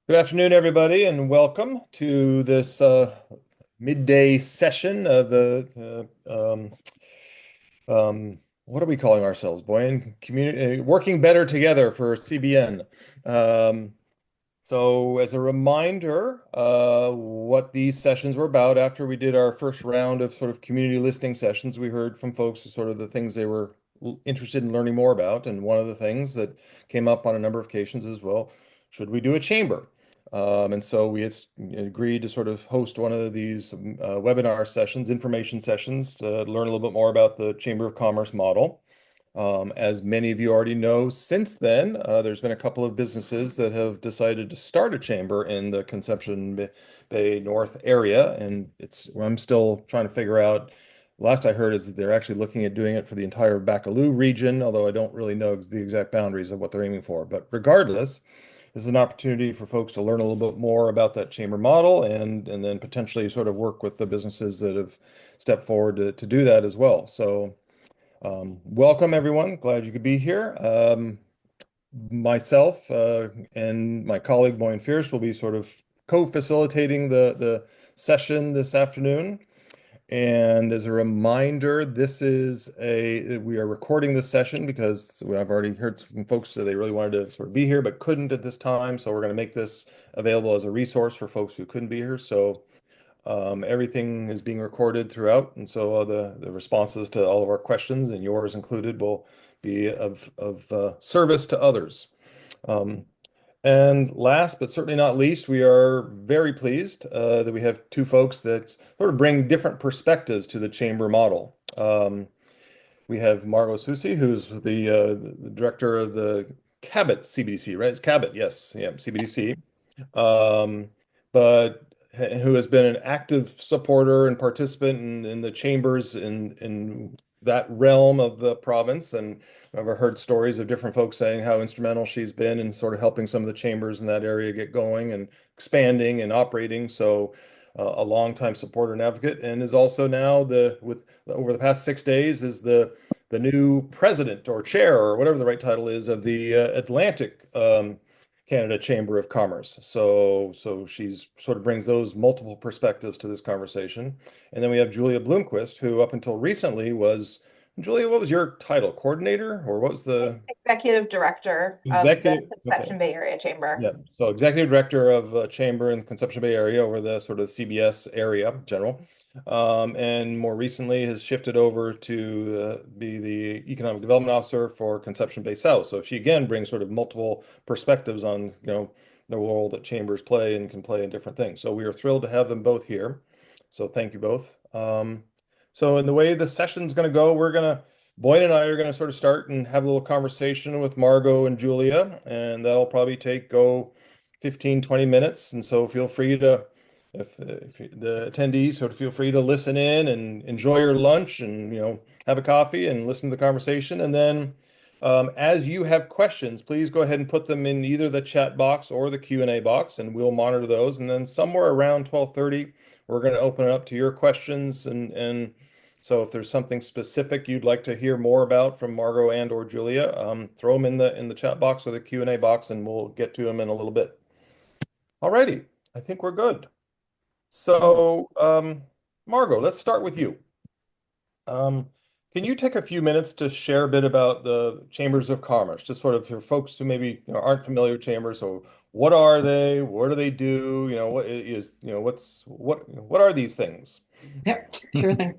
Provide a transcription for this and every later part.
Good afternoon, everybody, and welcome to this midday session of what are we calling ourselves, Boyan? Community Working Better Together for CBN. Um, so, as a reminder, what these sessions were about, after we did our first round of sort of community listening sessions, we heard from folks sort of the things they were interested in learning more about. And one of the things that came up on a number of occasions is, well, should we do a chamber? And so we had agreed to sort of host one of these webinar sessions, information sessions, to learn a little bit more about the Chamber of Commerce model. As many of you already know, since then, there's been a couple of businesses that have decided to start a chamber in the Bay North area, and I'm still trying to figure out. Last I heard is that they're actually looking at doing it for the entire Baccalieu region, although I don't really know the exact boundaries of what they're aiming for. But regardless, this is an opportunity for folks to learn a little bit more about that chamber model and then potentially sort of work with the businesses that have stepped forward to do that as well. So. Welcome, everyone. Glad you could be here. Myself and my colleague Moyne Fierce will be sort of co-facilitating the session this afternoon. And as a reminder, we are recording this session because I've already heard from folks that they really wanted to sort of be here but couldn't at this time. So we're going to make this available as a resource for folks who couldn't be here. So everything is being recorded throughout, and so the responses to all of our questions, and yours included, will be of service to others. Um, and last but certainly not least, we are very pleased that we have two folks that sort of bring different perspectives to the chamber model. We have Margo Soucy, who's the director of the Cabot CBDC, right? It's Cabot, yes, yeah, CBDC. But who has been an active supporter and participant in the chambers in that realm of the province. And I've heard stories of different folks saying how instrumental she's been in sort of helping some of the chambers in that area get going and expanding and operating. So a longtime supporter and advocate, and is also now with over the past 6 days is the new president or chair or whatever the right title is of the Atlantic Canada Chamber of Commerce. So she's sort of brings those multiple perspectives to this conversation. And then we have Julia Bloomquist, who up until recently was, Julia, what was your title? Coordinator, or what was the Executive Director of the executive? Okay. Conception Bay Area Chamber. Yeah. So executive director of Chamber in Conception Bay area over the sort of CBS area general. And more recently has shifted over to be the economic development officer for Conception Bay South. So she again brings sort of multiple perspectives on, the role that chambers play and can play in different things. So we are thrilled to have them both here. So thank you both. So in the way the session's going to go, Boyd and I are going to sort of start and have a little conversation with Margo and Julia, and that'll probably go 15, 20 minutes. And so feel free to, if the attendees, sort of feel free to listen in and enjoy your lunch and, have a coffee and listen to the conversation. And then as you have questions, please go ahead and put them in either the chat box or the Q&A box, and we'll monitor those. And then somewhere around 12:30, we're going to open it up to your questions and so if there's something specific you'd like to hear more about from Margo and or Julia, throw them in the chat box or the Q&A box, and we'll get to them in a little bit. Alrighty, I think we're good. So, Margo, let's start with you. Can you take a few minutes to share a bit about the chambers of commerce, just sort of for folks who maybe aren't familiar with chambers? So, what are they? What do they do? What is what are these things? Yep, sure thing.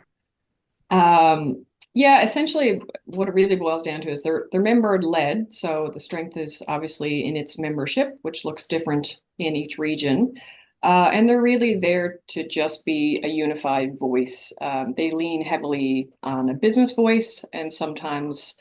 Yeah, essentially what it really boils down to is they're member led. So the strength is obviously in its membership, which looks different in each region. And they're really there to just be a unified voice. They lean heavily on a business voice, and sometimes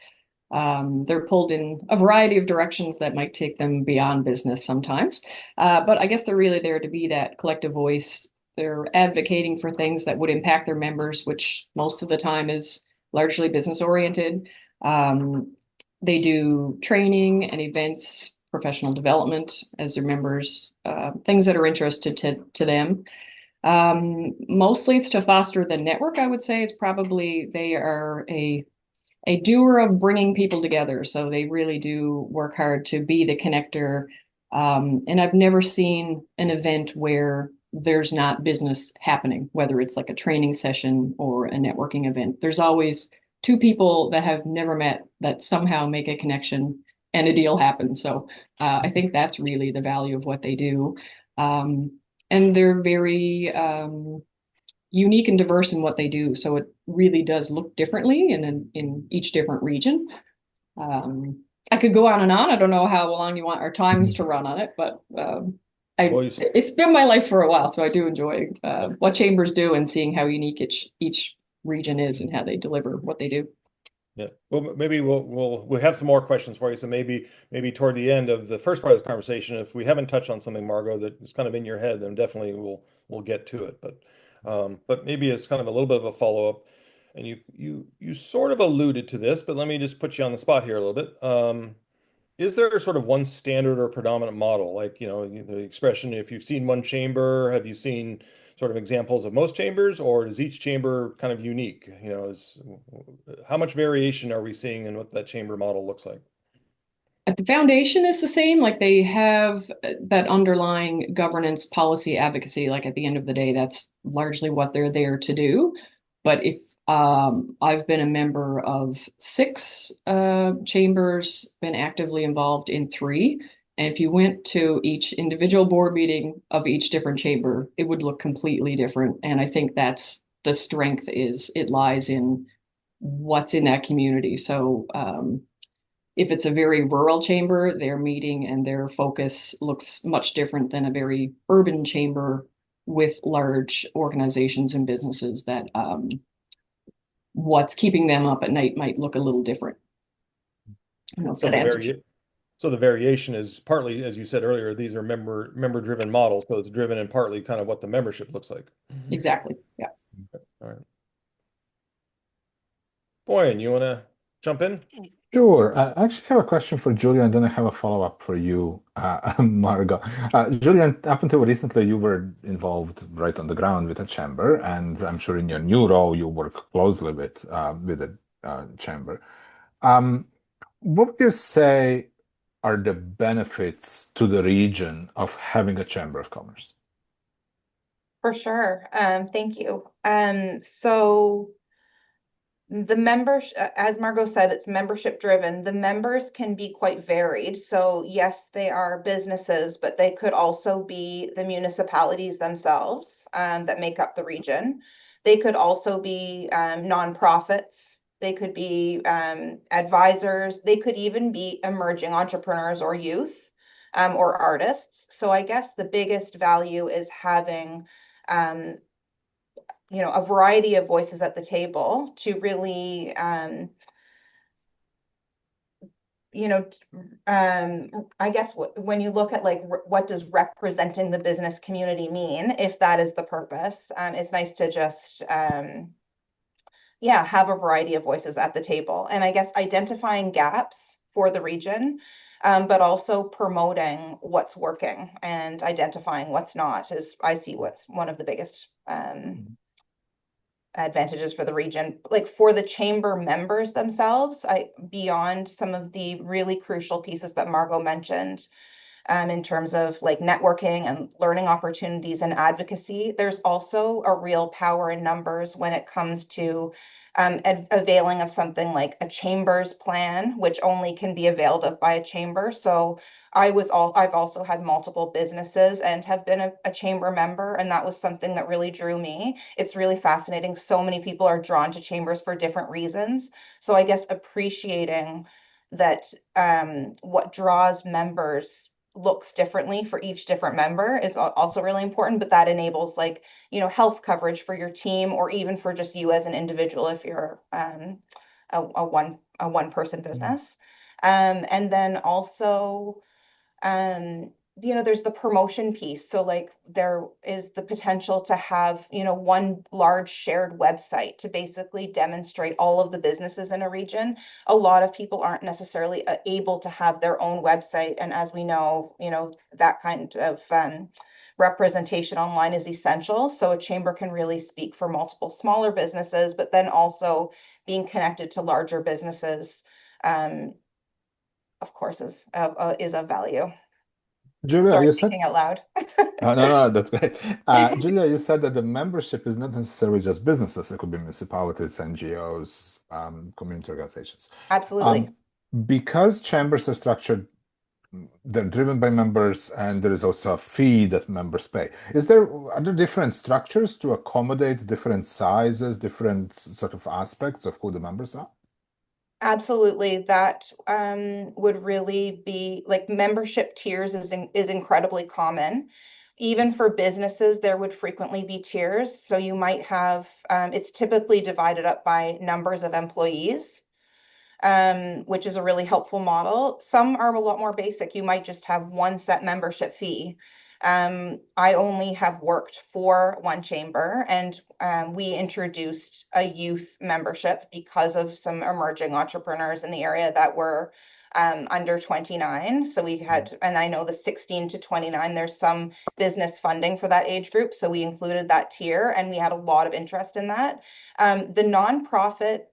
they're pulled in a variety of directions that might take them beyond business sometimes. But I guess they're really there to be that collective voice. They're advocating for things that would impact their members, which most of the time is largely business oriented. They do training and events, professional development as their members, things that are interested to them. Mostly it's to foster the network, I would say. It's probably they are a doer of bringing people together. So they really do work hard to be the connector And I've never seen an event where there's not business happening, whether it's like a training session or a networking event. There's always two people that have never met that somehow make a connection and a deal happens. So I think that's really the value of what they do. Um, and they're very unique and diverse in what they do. So it really does look differently in each different region. I could go on and on. I don't know how long you want our times to run on it, but it's been my life for a while, so I do enjoy what chambers do and seeing how unique each region is and how they deliver what they do. Yeah. Well, maybe we'll have some more questions for you. So maybe toward the end of the first part of the conversation, if we haven't touched on something, Margo, that is kind of in your head, then definitely we'll get to it. But maybe it's kind of a little bit of a follow-up. And you sort of alluded to this, but let me just put you on the spot here a little bit. Is there sort of one standard or predominant model? Like, the expression, if you've seen one chamber, have you seen sort of examples of most chambers, or is each chamber kind of unique? How much variation are we seeing in what that chamber model looks like? The foundation is the same, like they have that underlying governance policy advocacy. Like at the end of the day, that's largely what they're there to do. But if I've been a member of 6 chambers, been actively involved in 3. And if you went to each individual board meeting of each different chamber, it would look completely different. And I think that's the strength is it lies in what's in that community. So if it's a very rural chamber, their meeting and their focus looks much different than a very urban chamber with large organizations and businesses that what's keeping them up at night might look a little different. I don't know if that answers. So the variation is partly, as you said earlier, these are member driven models, so it's driven in partly kind of what the membership looks like. Exactly. Yeah. Okay. All right. Boyan, you want to jump in? Sure. I actually have a question for Julia, and then I have a follow-up for you, Margo. Julia, up until recently, you were involved right on the ground with a chamber, and I'm sure in your new role, you work closely with the chamber. What would you say are the benefits to the region of having a chamber of commerce? For sure. Thank you. So the members, as Margo said, it's membership driven. The members can be quite varied. So yes, they are businesses, but they could also be the municipalities themselves that make up the region. They could also be nonprofits. They could be advisors. They could even be emerging entrepreneurs or youth or artists. So I guess the biggest value is having a variety of voices at the table to really, I guess when you look at like what does representing the business community mean, if that is the purpose, it's nice to just, have a variety of voices at the table. And I guess identifying gaps for the region, but also promoting what's working and identifying what's not is, I see, what's one of the biggest advantages for the region. Like for the chamber members themselves, beyond some of the really crucial pieces that Margo mentioned, in terms of like networking and learning opportunities and advocacy, there's also a real power in numbers when it comes to availing of something like a chamber's plan, which only can be availed of by a chamber. So I've also had multiple businesses and have been a chamber member, and that was something that really drew me. It's really fascinating. So many people are drawn to chambers for different reasons. So I guess appreciating that what draws members looks differently for each different member is also really important, but that enables like, health coverage for your team or even for just you as an individual if you're a one person business. And then also, there's the promotion piece. So like there is the potential to have, one large shared website to basically demonstrate all of the businesses in a region. A lot of people aren't necessarily able to have their own website. And as we know, that kind of representation online is essential. So a chamber can really speak for multiple smaller businesses, but then also being connected to larger businesses, of course, is of value. Julia, Sorry, you said, thinking out loud. oh, no, that's great. Julia, you said that the membership is not necessarily just businesses. It could be municipalities, NGOs, community organizations. Absolutely. Um, because chambers are structured, they're driven by members, and there is also a fee that members pay. Are there different structures to accommodate different sizes, different sort of aspects of who the members are? Absolutely. That would really be like membership tiers is incredibly common. Even for businesses, there would frequently be tiers. So you might have, it's typically divided up by numbers of employees, which is a really helpful model. Some are a lot more basic. You might just have one set membership fee. I only have worked for one chamber, and we introduced a youth membership because of some emerging entrepreneurs in the area that were under 29. So we had, and I know the 16 to 29, there's some business funding for that age group. So we included that tier, and we had a lot of interest in that. The nonprofit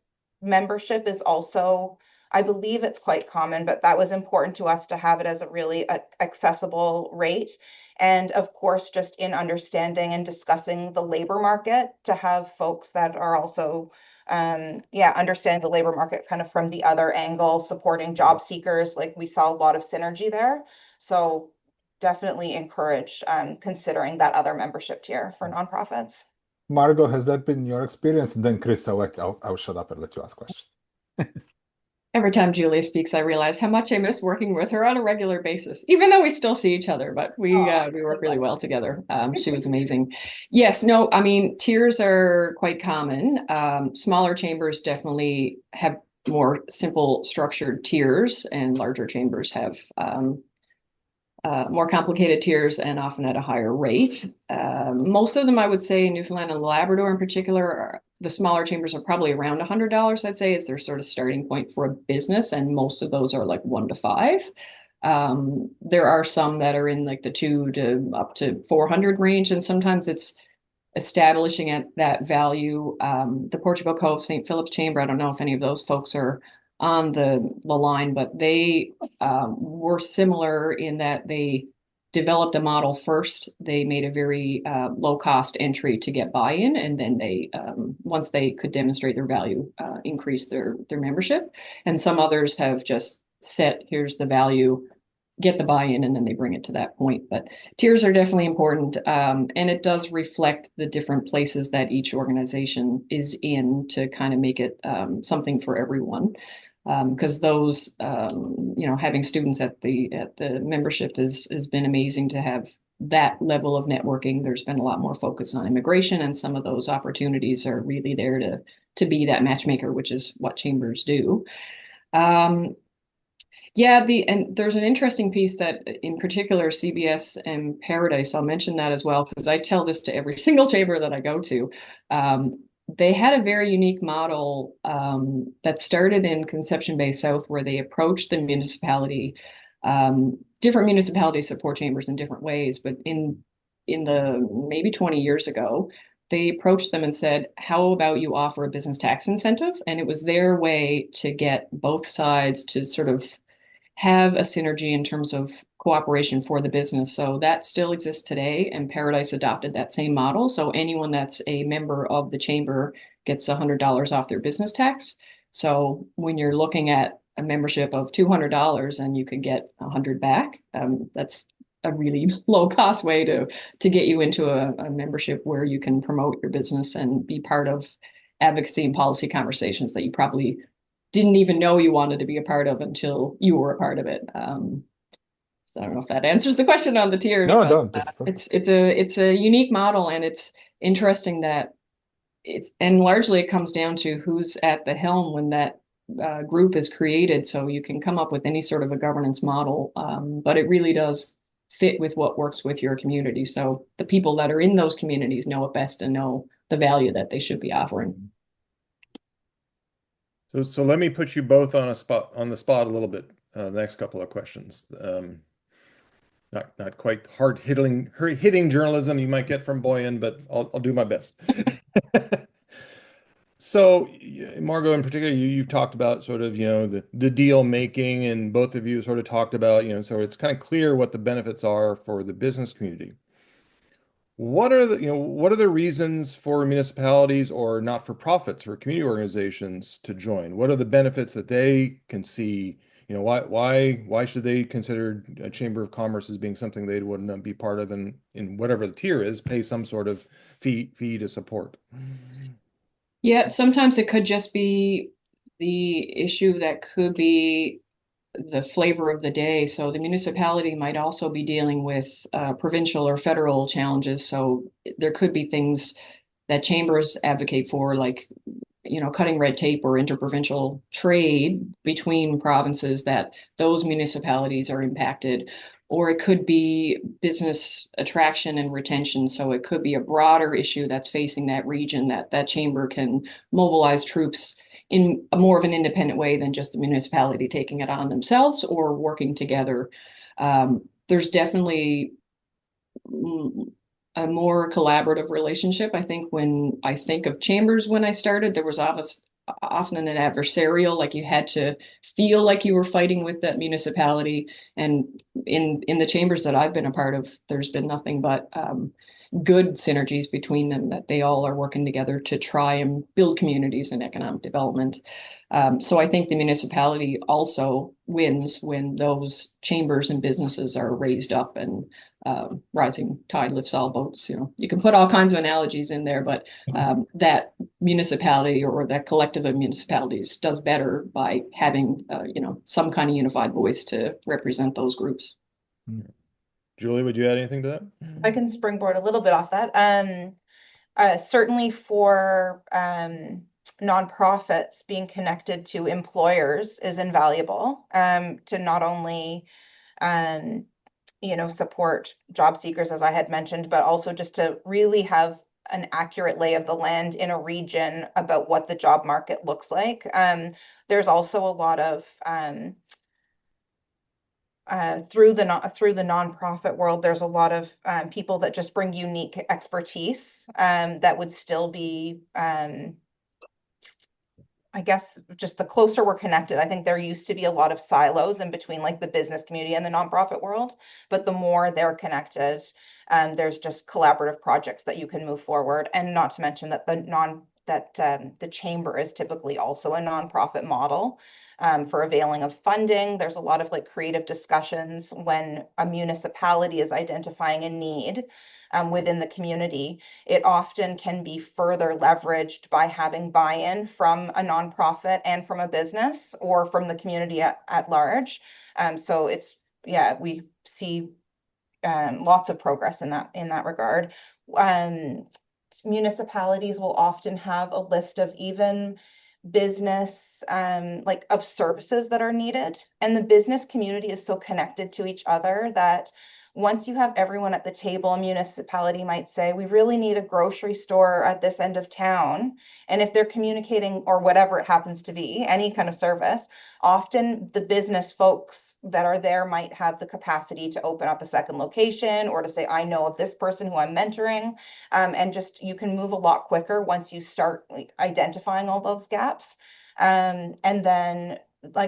membership is also, I believe it's quite common, but that was important to us to have it as a really accessible rate. And of course, just in understanding and discussing the labor market, to have folks that are also, understanding the labor market kind of from the other angle, supporting job seekers. Like we saw a lot of synergy there. So definitely encourage considering that other membership tier for nonprofits. Margo, has that been your experience? And then Chris, I'll shut up and let you ask questions. Every time Julia speaks, I realize how much I miss working with her on a regular basis, even though we still see each other, but Oh, we work really likewise. well together. She was amazing. Yes, no, I mean, tiers are quite common. Smaller chambers definitely have more simple structured tiers, and larger chambers have more complicated tiers and often at a higher rate. Most of them, I would say, in Newfoundland and Labrador in particular, the smaller chambers are probably around $100, I'd say, is their sort of starting point for a business. And most of those are like 1 to 5. There are some that are in like the 2 to up to 400 range. And sometimes it's establishing at that value. The Portugal Cove St. Philip's Chamber, I don't know if any of those folks are on the line, but they were similar in that they developed a model first. They made a very low cost entry to get buy-in, and then they once they could demonstrate their value, increase their membership. And some others have just set, here's the value, get the buy-in, and then they bring it to that point. But tiers are definitely important, and it does reflect the different places that each organization is in to kind of make it something for everyone. Because those, having students at the membership has been amazing to have that level of networking. There's been a lot more focus on immigration, and some of those opportunities are really there to be that matchmaker, which is what chambers do. And there's an interesting piece that, in particular, CBS and Paradise, I'll mention that as well, because I tell this to every single chamber that I go to. They had a very unique model that started in Conception Bay South, where they approached the municipality. Different municipalities support chambers in different ways, but in the maybe 20 years ago, they approached them and said, how about you offer a business tax incentive? And it was their way to get both sides to sort of have a synergy in terms of cooperation for the business. So that still exists today, and Paradise adopted that same model. So anyone that's a member of the chamber gets $100 off their business tax. So when you're looking at a membership of $200 and you can get 100 back, that's a really low cost way to get you into a membership where you can promote your business and be part of advocacy and policy conversations that you probably didn't even know you wanted to be a part of until you were a part of it. So I don't know if that answers the question on the tiers, No, but don't. That's perfect. it's a unique model, and it's interesting that and largely it comes down to who's at the helm when that group is created. So you can come up with any sort of a governance model, but it really does fit with what works with your community. So the people that are in those communities know it best and know the value that they should be offering. So let me put you both on the spot a little bit. The next couple of questions. Not quite hard hitting journalism you might get from Boyan, but I'll do my best. So, Margo, in particular, you've talked about sort of, the deal making, and both of you sort of talked about, so it's kind of clear what the benefits are for the business community. What are the reasons for municipalities or not-for-profits for community organizations to join? What are the benefits that they can see? Why should they consider a Chamber of Commerce as being something they would be part of, and in whatever the tier is, pay some sort of fee to support? Yeah, sometimes it could just be the issue that could be the flavor of the day. So the municipality might also be dealing with provincial or federal challenges. So there could be things that chambers advocate for, like cutting red tape or interprovincial trade between provinces, that those municipalities are impacted. Or it could be business attraction and retention. So it could be a broader issue that's facing that region, that chamber can mobilize troops in a more of an independent way than just the municipality taking it on themselves or working together. There's definitely a more collaborative relationship. I think when I think of chambers when I started, there was often an adversarial, like you had to feel like you were fighting with that municipality. And in the chambers that I've been a part of, there's been nothing but good synergies between them, that they all are working together to try and build communities and economic development. So I think the municipality also wins when those chambers and businesses are raised up, and rising tide lifts all boats. You can put all kinds of analogies in there, but that municipality or that collective of municipalities does better by having some kind of unified voice to represent those groups. Julie, would you add anything to that? I can springboard a little bit off that. Certainly for nonprofits, being connected to employers is invaluable, to not only support job seekers, as I had mentioned, but also just to really have an accurate lay of the land in a region about what the job market looks like. There's also a lot of through the nonprofit world, there's a lot of people that just bring unique expertise that would still be, I guess, just the closer we're connected. I think there used to be a lot of silos in between, like the business community and the nonprofit world, but the more they're connected, there's just collaborative projects that you can move forward. And not to mention that the chamber is typically also a nonprofit model for availing of funding. There's a lot of creative discussions when a municipality is identifying a need within the community. It often can be further leveraged by having buy-in from a nonprofit and from a business or from the community at large. So we see lots of progress in that regard. Municipalities will often have a list of even business of services that are needed, and the business community is so connected to each other that once you have everyone at the table, a municipality might say, we really need a grocery store at this end of town. And if they're communicating, or whatever it happens to be, any kind of service, often the business folks that are there might have the capacity to open up a second location, or to say, I know of this person who I'm mentoring. And just, you can move a lot quicker once you start identifying all those gaps. And then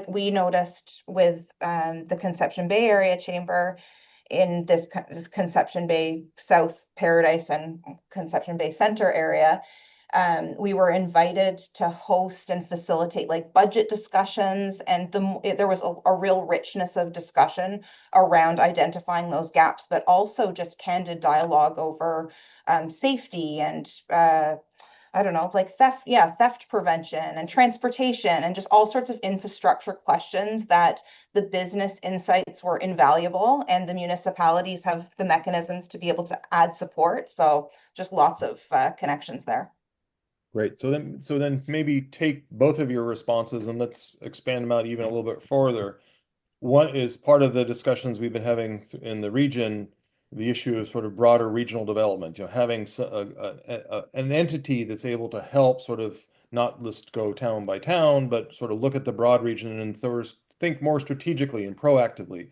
we noticed with the Conception Bay Area Chamber, in this Conception Bay South Paradise and Conception Bay Center area, we were invited to host and facilitate budget discussions, and there was a real richness of discussion around identifying those gaps, but also just candid dialogue over safety and I don't know, theft prevention and transportation, and just all sorts of infrastructure questions that the business insights were invaluable, and the municipalities have the mechanisms to be able to add support. So just lots of connections there. Great. So then maybe take both of your responses and let's expand them out even a little bit further. One is part of the discussions we've been having in the region, the issue of sort of broader regional development, having an entity that's able to help sort of not just go town by town, but sort of look at the broad region and first think more strategically and proactively.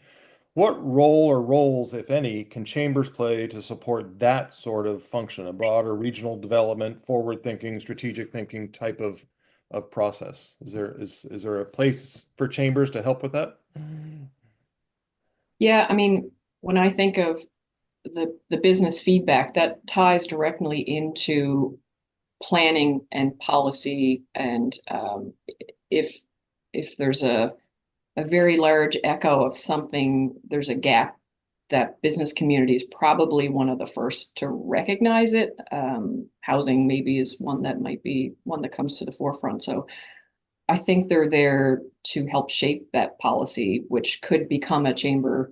what role or roles, if any, can chambers play to support that sort of function, a broader regional development, forward thinking, strategic thinking type of process? Is there a place for chambers to help with that? Yeah, I mean, when I think of the business feedback, that ties directly into planning and policy, and if there's a very large echo of something, there's a gap, that business community is probably one of the first to recognize it. Housing maybe is one that might be one that comes to the forefront. So I think they're there to help shape that policy, which could become a chamber,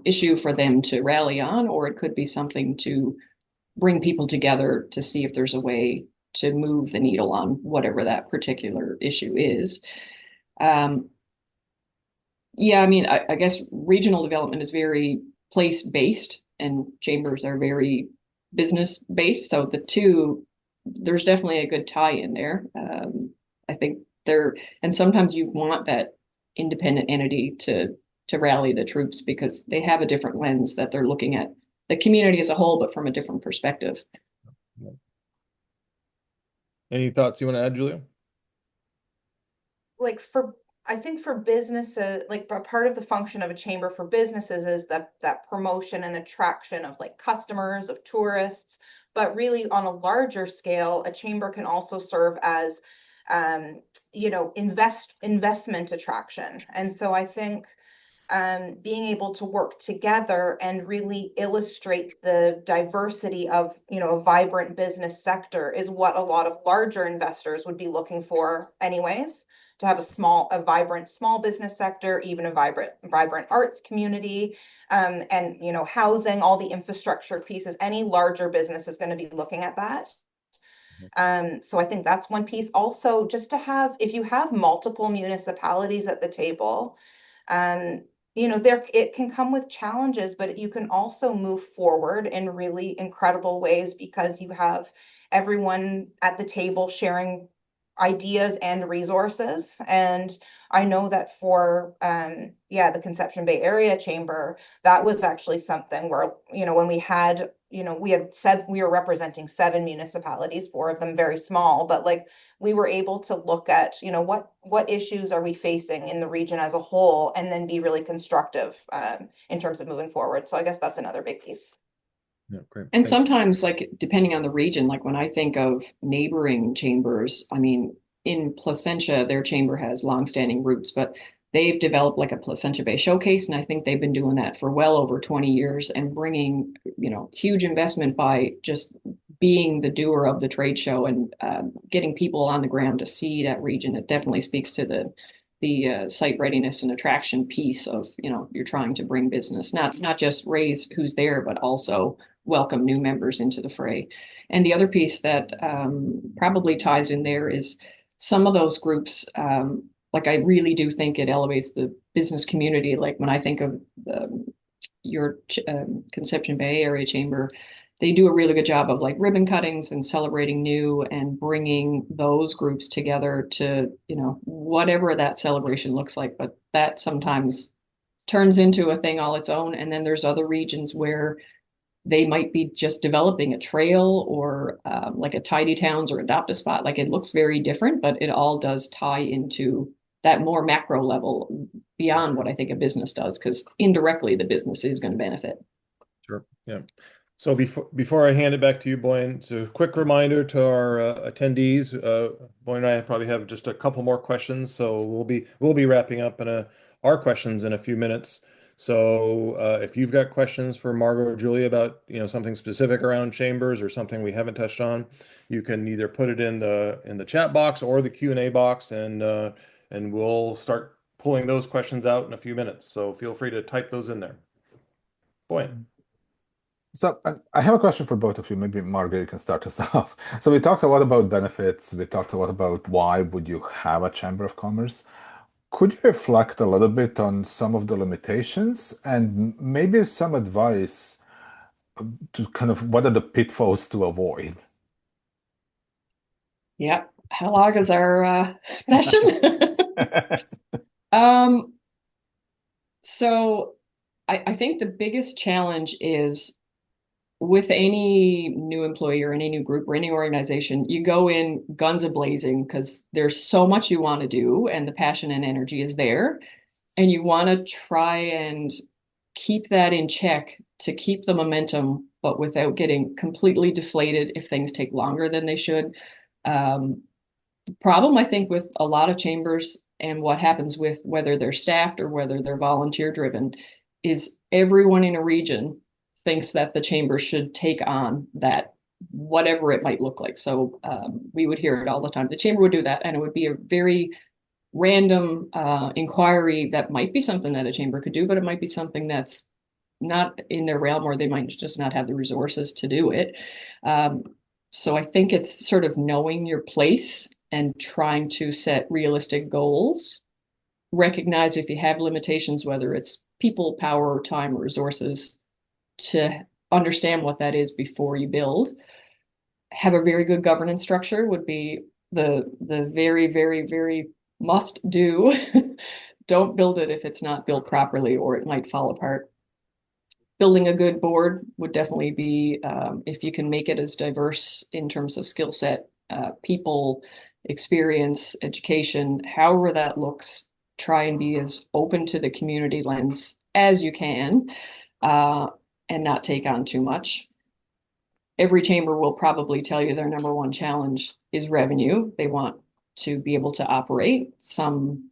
issue for them to rally on, or it could be something to bring people together to see if there's a way to move the needle on whatever that particular issue is. Um, yeah, I mean, I guess regional development is very place-based and chambers are very business-based. So the two, there's definitely a good tie in there. I think there, and sometimes you want that independent entity to rally the troops because they have a different lens that they're looking at the community as a whole, but from a different perspective. Any thoughts you want to add, Julia? Like for I think for businesses, like a part of the function of a chamber for businesses is that promotion and attraction of like customers, of tourists. But really on a larger scale, a chamber can also serve as investment attraction. And so I think being able to work together and really illustrate the diversity of, a vibrant business sector is what a lot of larger investors would be looking for anyways, to have a vibrant small business sector, even a vibrant arts community, and, housing, all the infrastructure pieces. Any larger business is going to be looking at that. So I think that's one piece. Also, just to have, if you have multiple municipalities at the table, there it can come with challenges, but you can also move forward in really incredible ways because you have everyone at the table sharing ideas and resources. And I know that for the Conception Bay Area Chamber, that was actually something where, when we were representing 7 municipalities, 4 of them very small, but like we were able to look at, what issues are we facing in the region as a whole, and then be really constructive in terms of moving forward. So I guess that's another big piece. Yeah, great. And Thanks. sometimes, like, depending on the region, like when I think of neighboring chambers, I mean, in Placentia, their chamber has longstanding roots, but they've developed like a Placentia Bay showcase. And I think they've been doing that for well over 20 years and bringing, huge investment by just being the doer of the trade show and getting people on the ground to see that region. It definitely speaks to the site readiness and attraction piece of, you're trying to bring business, not just raise who's there, but also welcome new members into the fray. And the other piece that probably ties in there is some of those groups, like I really do think it elevates the business community. Like when I think of your Conception Bay Area Chamber, they do a really good job of like ribbon cuttings and celebrating new and bringing those groups together to, whatever that celebration looks like. But that sometimes turns into a thing all its own. And then there's other regions where they might be just developing a trail or like a tidy towns or adopt a spot. Like it looks very different, but it all does tie into that more macro level beyond what I think a business does, because indirectly the business is going to benefit. Sure. Yeah. So before I hand it back to you, Boyne, so a quick reminder to our attendees. Boyne and I probably have just a couple more questions, so we'll be wrapping up our questions in a few minutes. So if you've got questions for Margo or Julia about something specific around chambers or something we haven't touched on, you can either put it in the chat box or the Q&A box, and we'll start pulling those questions out in a few minutes. So feel free to type those in there. Boyne. So I have a question for both of you. Maybe Margo, you can start us off. So we talked a lot about benefits. We talked a lot about why would you have a Chamber of Commerce. Could you reflect a little bit on some of the limitations and maybe some advice to kind of what are the pitfalls to avoid? Yep. How long is our session? Um, So I think the biggest challenge is with any new employee or any new group or any organization, you go in guns a-blazing because there's so much you want to do and the passion and energy is there. And you want to try and keep that in check to keep the momentum, but without getting completely deflated if things take longer than they should. The problem, I think, with a lot of chambers and what happens with whether they're staffed or whether they're volunteer driven is everyone in a region thinks that the chamber should take on that, whatever it might look like. So we would hear it all the time. The chamber would do that, and it would be a very random inquiry that might be something that a chamber could do, but it might be something that's not in their realm, or they might just not have the resources to do it. So I think it's sort of knowing your place and trying to set realistic goals. Recognize if you have limitations, whether it's people, power, time, or resources, to understand what that is before you build. Have a very good governance structure would be the very, very, very must do. Don't build it if it's not built properly, or it might fall apart. Building a good board would definitely be, if you can make it as diverse in terms of skill set, people, experience, education, however that looks, try and be as open to the community lens as you can, and not take on too much. Every chamber will probably tell you their number one challenge is revenue. They want to be able to operate. Some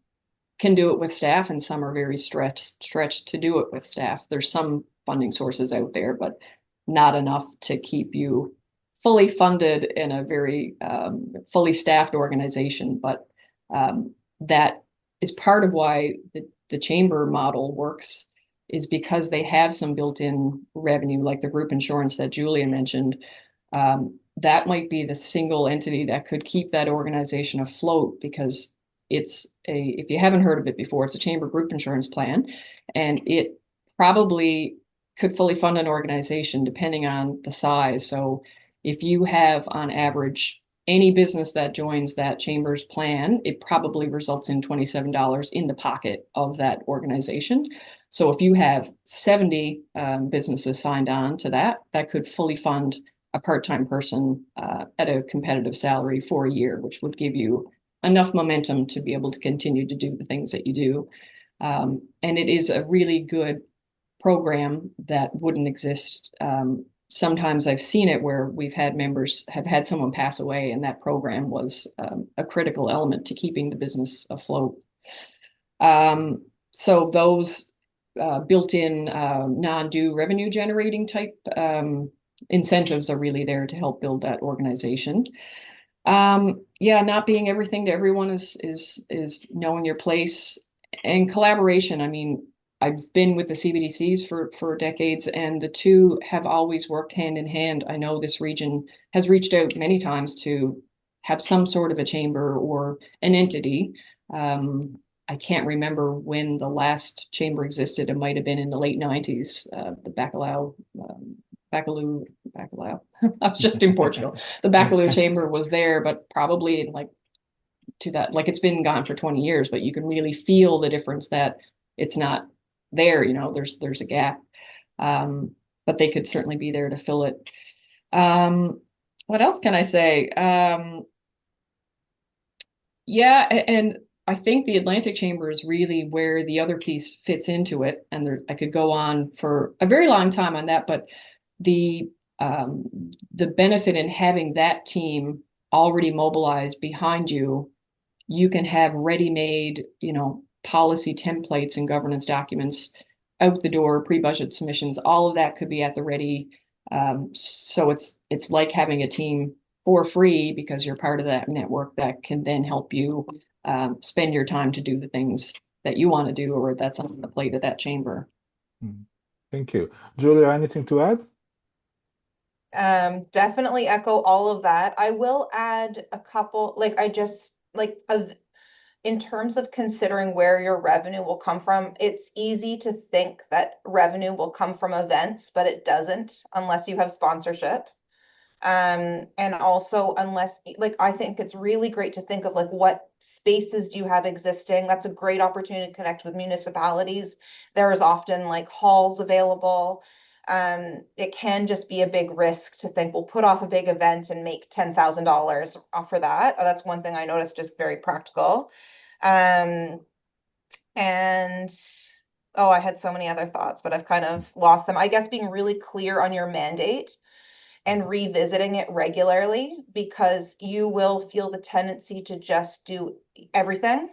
can do it with staff, and some are very stretched to do it with staff. There's some funding sources out there, but not enough to keep you fully funded in a very fully staffed organization. But that is part of why the chamber model works, is because they have some built-in revenue, like the group insurance that Julia mentioned. That might be the single entity that could keep that organization afloat, because if you haven't heard of it before, it's a chamber group insurance plan, and it probably could fully fund an organization depending on the size. So if you have, on average, any business that joins that chamber's plan, it probably results in $27 in the pocket of that organization. So if you have 70 businesses signed on to that, that could fully fund a part-time person at a competitive salary for a year, which would give you enough momentum to be able to continue to do the things that you do. And it is a really good program that wouldn't exist. Sometimes I've seen it where we've had members have had someone pass away, and that program was a critical element to keeping the business afloat. So those built-in non-due revenue generating type incentives are really there to help build that organization. Yeah, not being everything to everyone is knowing your place, and collaboration. I mean, I've been with the CBDCs for decades, and the two have always worked hand in hand. I know this region has reached out many times to have some sort of a chamber or an entity. I can't remember when the last chamber existed. It might have been in the late 90s, the Bacalhau. I was just in Portugal. The Bacalhau chamber was there, but probably in like it's been gone for 20 years, but you can really feel the difference that it's not there. There's a gap. But they could certainly be there to fill it. What else can I say? Yeah, and I think the Atlantic Chamber is really where the other piece fits into it. And I could go on for a very long time on that, but the benefit in having that team already mobilized behind you, you can have ready-made, policy templates and governance documents out the door, pre-budget submissions, all of that could be at the ready. So it's like having a team for free, because you're part of that network that can then help you spend your time to do the things that you want to do, or that's on the plate of that chamber. Thank you. Julia, anything to add? Definitely echo all of that. I will add a couple, in terms of considering where your revenue will come from, it's easy to think that revenue will come from events, but it doesn't unless you have sponsorship. And also, unless, like, I think it's really great to think of like what spaces do you have existing? That's a great opportunity to connect with municipalities. There is often like halls available. It can just be a big risk to think we'll put off a big event and make $10,000 for that. That's one thing I noticed, just very practical. Um, and oh, I had so many other thoughts, but I've kind of lost them. I guess being really clear on your mandate and revisiting it regularly, because you will feel the tendency to just do everything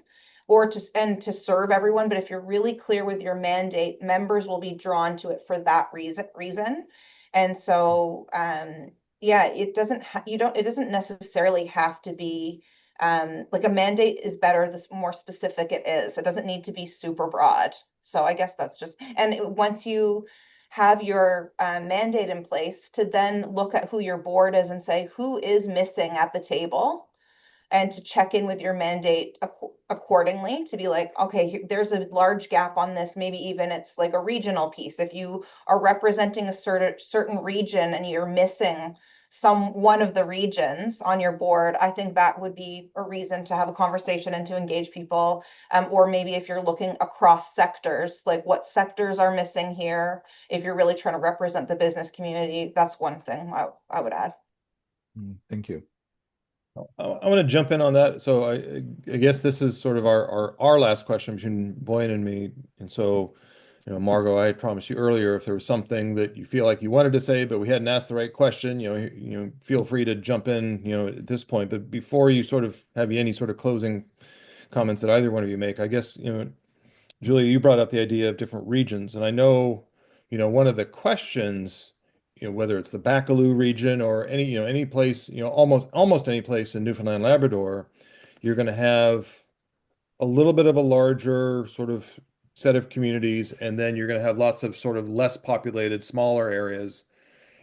or to serve everyone. But if you're really clear with your mandate, members will be drawn to it for that reason. And so yeah, it doesn't necessarily have to be like a mandate is better the more specific it is. It doesn't need to be super broad. So I guess that's just, and once you have your mandate in place, to then look at who your board is and say who is missing at the table, and to check in with your mandate accordingly, to be like, okay, there's a large gap on this. Maybe even it's like a regional piece. If you are representing a certain region and you're missing one of the regions on your board, I think that would be a reason to have a conversation and to engage people. Or maybe if you're looking across sectors, like what sectors are missing here, if you're really trying to represent the business community, that's one thing I would add. Thank you. I want to jump in on that. So I guess this is sort of our last question between Boyne and me. And so, Margo, I had promised you earlier if there was something that you feel like you wanted to say, but we hadn't asked the right question, feel free to jump in, at this point. But before you sort of have any sort of closing comments that either one of you make, I guess, Julia, you brought up the idea of different regions, and I know, one of the questions, whether it's the Baccalieu region or any place, almost any place in Newfoundland, Labrador, you're going to have a little bit of a larger sort of set of communities, and then you're going to have lots of sort of less populated, smaller areas.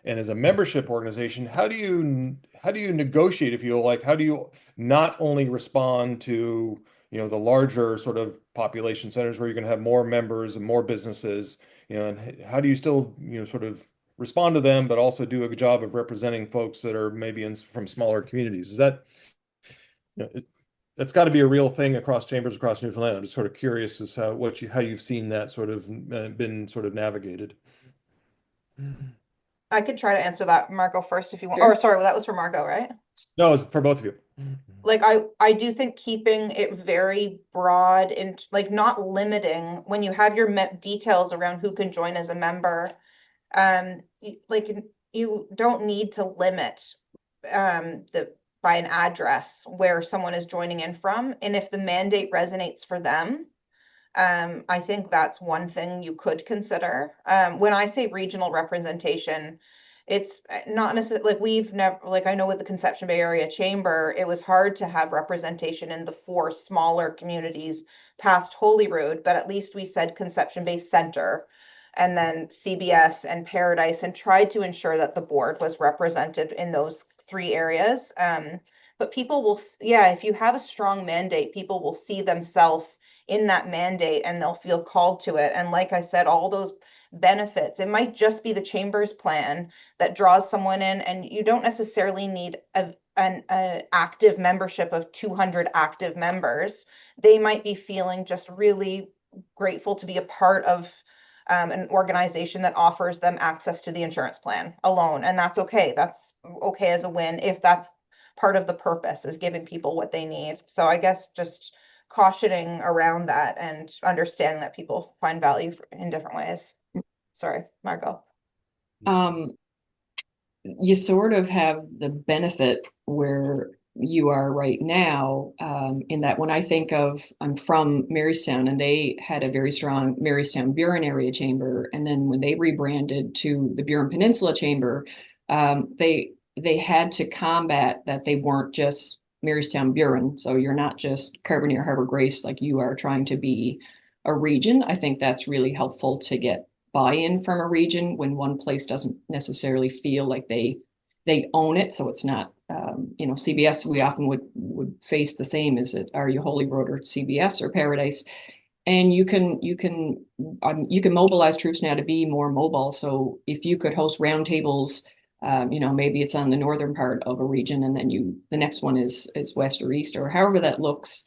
And as a membership organization, how do you negotiate, if you like, how do you not only respond to, the larger sort of population centers where you're going to have more members and more businesses, and how do you still, sort of respond to them, but also do a good job of representing folks that are maybe from smaller communities? Is that, that's got to be a real thing across chambers across Newfoundland. I'm just sort of curious as how you've seen that sort of been sort of navigated. I could try to answer that, Margo, first if you want. Sure. Or sorry, well, that was for Margo, right? No, it's for both of you. Like I do think keeping it very broad and like not limiting when you have your details around who can join as a member. Like you don't need to limit the by an address where someone is joining in from. And if the mandate resonates for them, I think that's one thing you could consider. When I say regional representation, it's not necessarily like we've never, like I know with the Conception Bay Area Chamber, it was hard to have representation in the 4 smaller communities past Holyrood, but at least we said Conception Bay Center and then CBS and Paradise, and tried to ensure that the board was represented in those 3 areas. But people will, yeah, if you have a strong mandate, people will see themselves in that mandate and they'll feel called to it. And like I said, all those benefits, it might just be the chamber's plan that draws someone in, and you don't necessarily need an active membership of 200 active members. They might be feeling just really grateful to be a part of an organization that offers them access to the insurance plan alone. And that's okay. That's okay as a win if that's part of the purpose, is giving people what they need. So I guess just cautioning around that and understanding that people find value in different ways. Sorry, Margo. You sort of have the benefit where you are right now, in that when I think of, I'm from Marystown, and they had a very strong Marystown Burin area chamber, and then when they rebranded to the Burin Peninsula Chamber, they had to combat that they weren't just Marystown Burin. So you're not just Carbonear Harbor Grace, like you are trying to be a region. I think that's really helpful to get buy-in from a region when one place doesn't necessarily feel like they own it. So it's not, CBS, we often would face the same. Is it, are you Holyrood or CBS or Paradise? And you can mobilize troops now to be more mobile. So if you could host roundtables Maybe it's on the northern part of a region, and then the next one is west or east, or however that looks.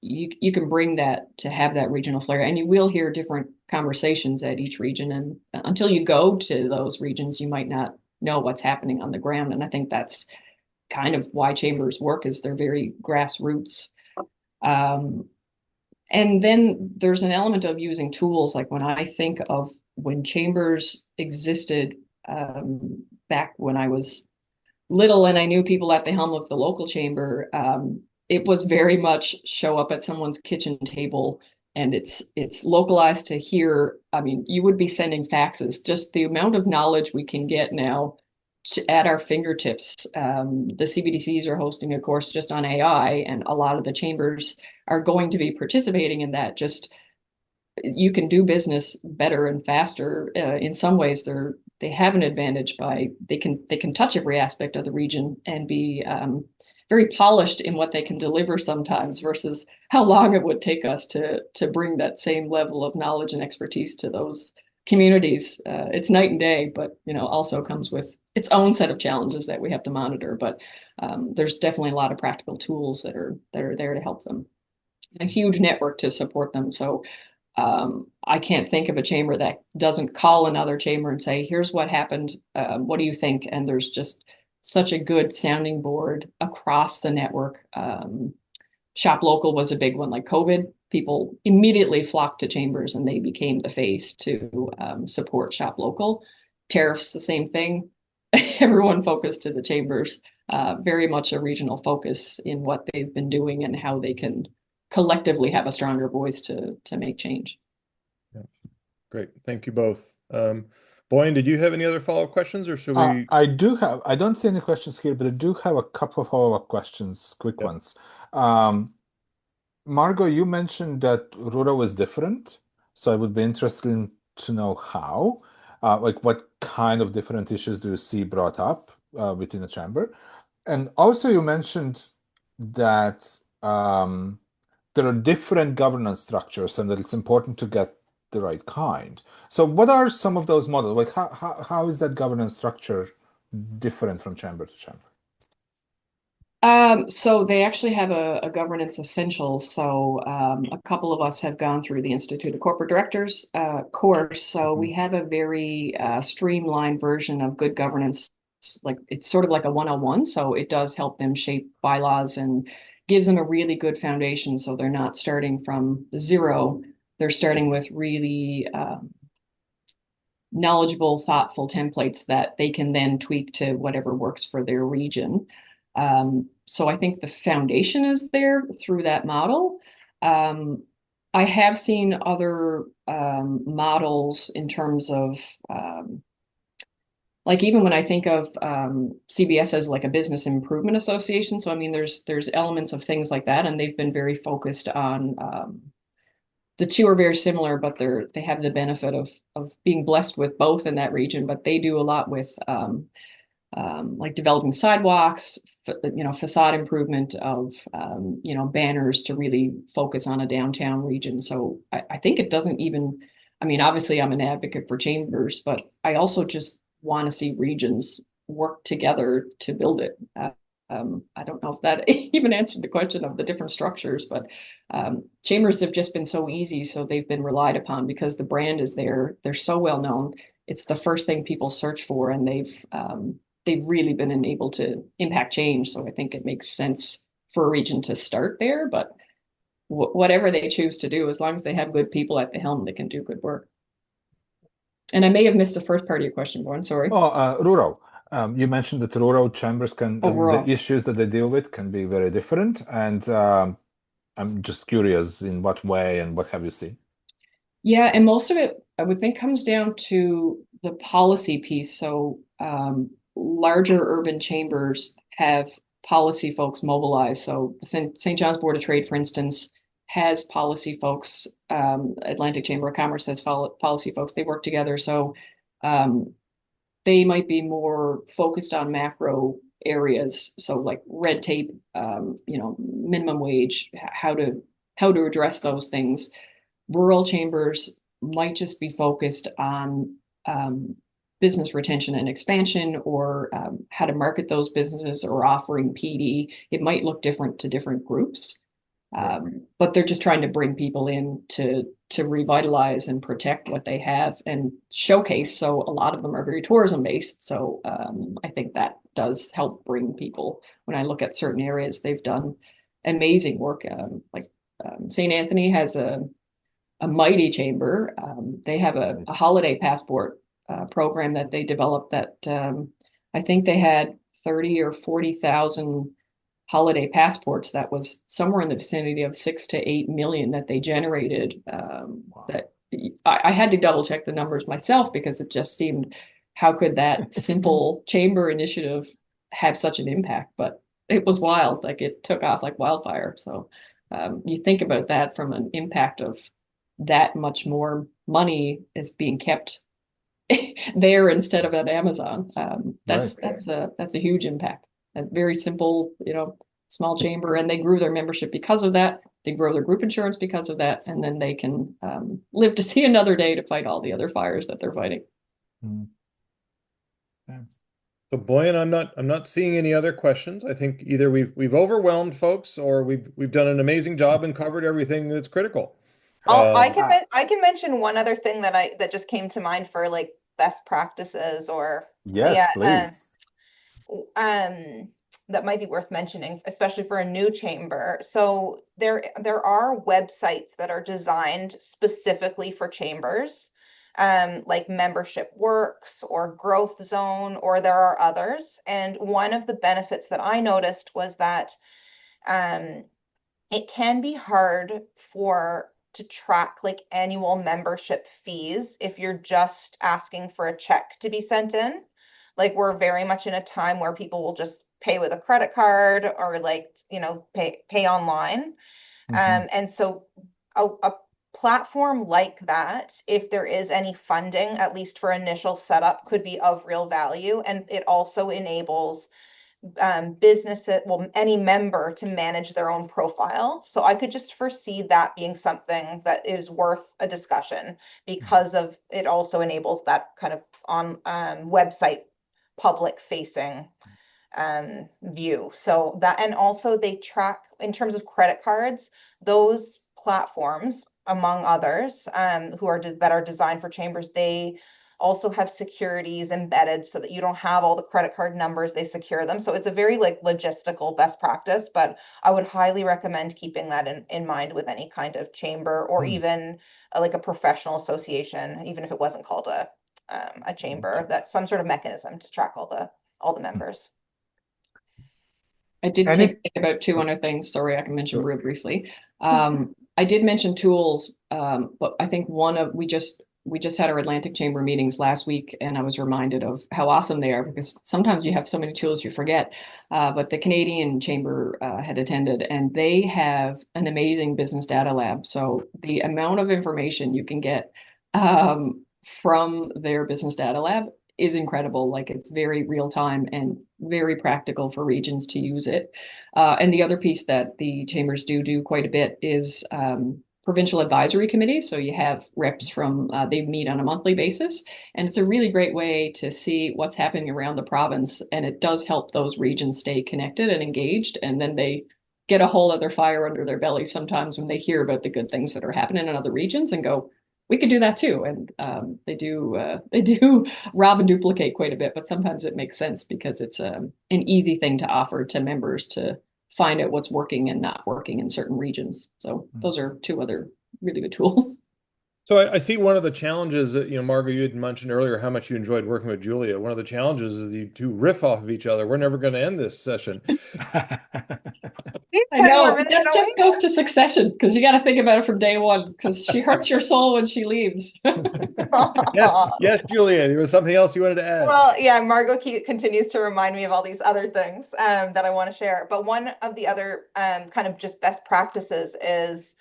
You can bring that to have that regional flair, and you will hear different conversations at each region. And until you go to those regions, you might not know what's happening on the ground. And I think that's kind of why chambers work, is they're very grassroots. And then there's an element of using tools. Like when I think of when chambers existed back when I was little and I knew people at the helm of the local chamber, it was very much show up at someone's kitchen table, and it's localized to here. I mean, you would be sending faxes. Just the amount of knowledge we can get now at our fingertips. The CBDCs are hosting a course just on AI, and a lot of the chambers are going to be participating in that. Just you can do business better and faster. In some ways, they have an advantage by they can touch every aspect of the region and be very polished in what they can deliver sometimes, versus how long it would take us to bring that same level of knowledge and expertise to those communities. It's night and day, but also comes with its own set of challenges that we have to monitor. But there's definitely a lot of practical tools that are there to help them, and a huge network to support them. So I can't think of a chamber that doesn't call another chamber and say, here's what happened. What do you think? And there's just such a good sounding board across the network. Shop local was a big one. Like COVID, people immediately flocked to chambers and they became the face to support shop local. Tariffs, the same thing. Everyone focused to the chambers, very much a regional focus in what they've been doing and how they can collectively have a stronger voice to make change. Yeah. Great. Thank you both. Boyan, did you have any other follow-up questions, or should we? I don't see any questions here, but I do have a couple of follow-up questions, quick ones. Margo, you mentioned that rural was different, so I would be interested to know how. Like what kind of different issues do you see brought up within the chamber? And also you mentioned that there are different governance structures and that it's important to get the right kind. So what are some of those models? Like how is that governance structure different from chamber to chamber? So they actually have a governance essentials. So a couple of us have gone through the Institute of Corporate Directors course. So we have a very streamlined version of good governance. Like it's sort of like a 101. So it does help them shape bylaws and gives them a really good foundation. So they're not starting from zero. They're starting with really knowledgeable, thoughtful templates that they can then tweak to whatever works for their region. So I think the foundation is there through that model. I have seen other models in terms of like even when I think of CBS as like a business improvement association. So I mean, there's elements of things like that, and they've been very focused on the two are very similar, but they have the benefit of being blessed with both in that region. But they do a lot with like developing sidewalks, facade improvement of, banners to really focus on a downtown region. So I think it doesn't even, I mean, obviously I'm an advocate for chambers, but I also just want to see regions work together to build it. I don't know if that even answered the question of the different structures, but chambers have just been so easy. So they've been relied upon because the brand is there. They're so well known. It's the first thing people search for, and they've really been able to impact change. So I think it makes sense for a region to start there, but whatever they choose to do, as long as they have good people at the helm, they can do good work. And I may have missed the first part of your question, Born. Sorry. Rural. You mentioned that rural chambers can, the issues that they deal with can be very different. And I'm just curious in what way and what have you seen? Yeah, and most of it, I would think, comes down to the policy piece. So larger urban chambers have policy folks mobilized. So the St. John's Board of Trade, for instance, has policy folks. Atlantic Chamber of Commerce has policy folks. They work together. So they might be more focused on macro areas. So like red tape, minimum wage, how to address those things. Rural chambers might just be focused on business retention and expansion, or how to market those businesses, or offering PD. It might look different to different groups. But they're just trying to bring people in to revitalize and protect what they have and showcase. So a lot of them are very tourism based. So I think that does help bring people. When I look at certain areas, they've done amazing work. St. Anthony has a mighty chamber. They have a holiday passport program that they developed that I think they had 30 or 40,000 holiday passports. That was somewhere in the vicinity of 6 to 8 million that they generated. That I had to double check the numbers myself, because it just seemed, how could that simple chamber initiative have such an impact? But it was wild. Like, it took off like wildfire. So you think about that from an impact of that much more money is being kept there instead of at Amazon. That's a huge impact. A very simple, small chamber, and they grew their membership because of that. They grow their group insurance because of that, and then they can live to see another day to fight all the other fires that they're fighting. So Boyan, I'm not seeing any other questions. I think either we've overwhelmed folks, or we've done an amazing job and covered everything that's critical. I can mention one other thing that just came to mind for like best practices, or yes, please. That might be worth mentioning, especially for a new chamber. So there are websites that are designed specifically for chambers, like Membership Works or Growth Zone, or there are others. And one of the benefits that I noticed was that it can be hard to track like annual membership fees if you're just asking for a check to be sent in. Like, we're very much in a time where people will just pay with a credit card, or like, pay online. And so a platform like that, if there is any funding, at least for initial setup, could be of real value. And it also enables any member to manage their own profile. So I could just foresee that being something that is worth a discussion, because of it also enables that kind of on website public facing view. So that, and also they track in terms of credit cards, those platforms, among others, that are designed for chambers, they also have securities embedded so that you don't have all the credit card numbers, they secure them. So it's a very like logistical best practice, but I would highly recommend keeping that in mind with any kind of chamber, or even like a professional association, even if it wasn't called a chamber, that's some sort of mechanism to track all the members. I did think about two other things. Sorry, I can mention real briefly. I did mention tools, but I think we just had our Atlantic Chamber meetings last week, and I was reminded of how awesome they are, because sometimes you have so many tools you forget. But the Canadian Chamber had attended, and they have an amazing business data lab. So the amount of information you can get from their business data lab is incredible. Like, it's very real time and very practical for regions to use it. And the other piece that the chambers do quite a bit is provincial advisory committees. So you have reps from, they meet on a monthly basis, and it's a really great way to see what's happening around the province. And it does help those regions stay connected and engaged. And then they get a whole other fire under their belly sometimes when they hear about the good things that are happening in other regions, and go, we could do that too. And they do rob and duplicate quite a bit, but sometimes it makes sense, because it's an easy thing to offer to members to find out what's working and not working in certain regions. So those are two other really good tools. So I see one of the challenges that, Margo, you had mentioned earlier how much you enjoyed working with Julia. One of the challenges is you two riff off of each other. We're never going to end this session. I know, that just goes to succession, because you got to think about it from day one, because she hurts your soul when she leaves. Yes, Julia, there was something else you wanted to add. Well, yeah, Margo continues to remind me of all these other things that I want to share. But one of the other kind of just best practices is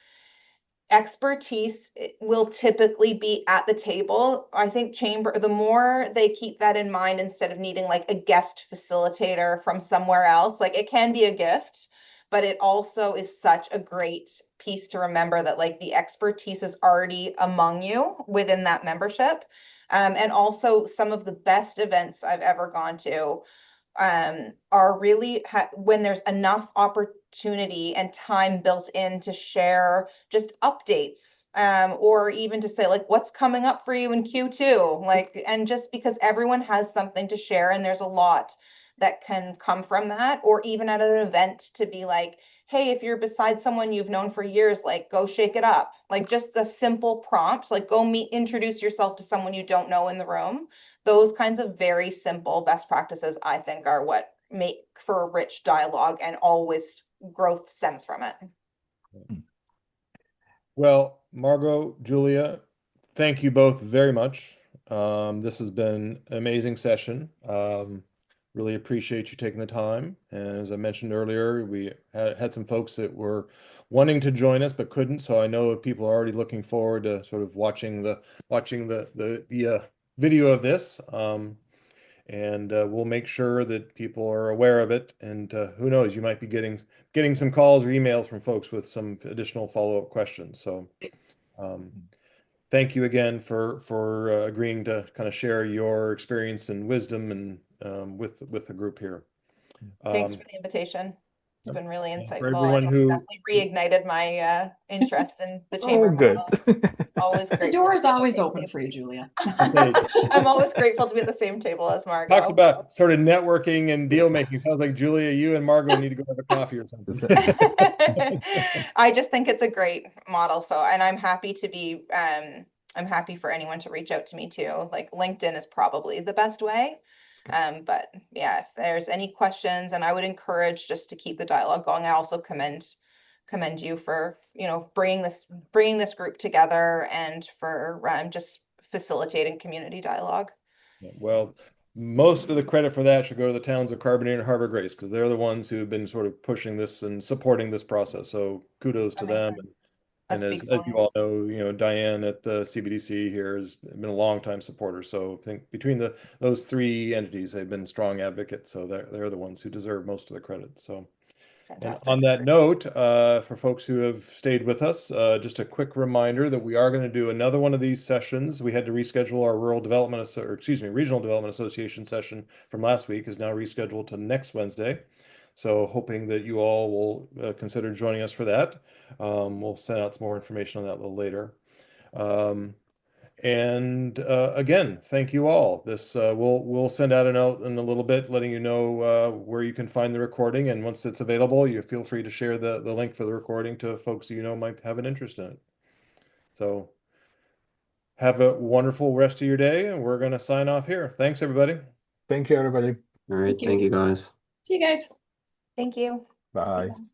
expertise will typically be at the table. I think the more they keep that in mind, instead of needing like a guest facilitator from somewhere else, like, it can be a gift, but it also is such a great piece to remember that like the expertise is already among you within that membership. And also some of the best events I've ever gone to are really when there's enough opportunity and time built in to share just updates, or even to say like what's coming up for you in Q2, like, and just because everyone has something to share and there's a lot that can come from that, or even at an event to be like, hey, if you're beside someone you've known for years, like go shake it up, like just the simple prompts, like go meet, introduce yourself to someone you don't know in the room. Those kinds of very simple best practices, I think, are what make for a rich dialogue, and always growth stems from it. Well, Margo, Julia, thank you both very much. This has been an amazing session. Really appreciate you taking the time. And as I mentioned earlier, we had some folks that were wanting to join us but couldn't. So I know people are already looking forward to sort of watching the video of this. And we'll make sure that people are aware of it. And who knows, you might be getting some calls or emails from folks with some additional follow-up questions. So thank you again for agreeing to kind of share your experience and wisdom and with the group here. Thanks for the invitation. It's been really And for insightful, and everyone it's who definitely reignited my interest in the Oh, chamber good. model. Always The grateful door to is be at the always same open table. for you, Julia. I'm always grateful to be at the same table as talked Margo. about sort of networking and deal making. Sounds like Julia, you and Margo need to go have a coffee or something. I just think it's a great model. So, and I'm happy to be, I'm happy for anyone to reach out to me too. Like LinkedIn is probably the best way. But yeah, if there's any questions, and I would encourage just to keep the dialogue going. I also commend you for, bringing this group together, and for just facilitating community dialogue. Well, most of the credit for that should go to the towns of Carbonear and Harbor Grace because they're the ones who've been sort of pushing this and supporting this process. So kudos to That makes them. sense. That And speaks as you all volumes. know, Diane at the CBDC here has been a longtime supporter. So I think between those three entities, they've been strong advocates. So they're the ones who deserve most of the credit. So. It's And fantastic. on that note, for folks who have stayed with us, just a quick reminder that we are going to do another one of these sessions. We had to reschedule our Regional Development Association session from last week is now rescheduled to next Wednesday. So hoping that you all will consider joining us for that. We'll send out some more information on that a little later. And again, thank you all. This we'll send out a note in a little bit, letting you know where you can find the recording. And once it's available, you feel free to share the link for the recording to folks you know might have an interest in it. So have a wonderful rest of your day, and we're going to sign off here. Thanks, everybody. Thank you, everybody. All right, Thank you. thank you guys. See you guys. Thank you. See Bye. you.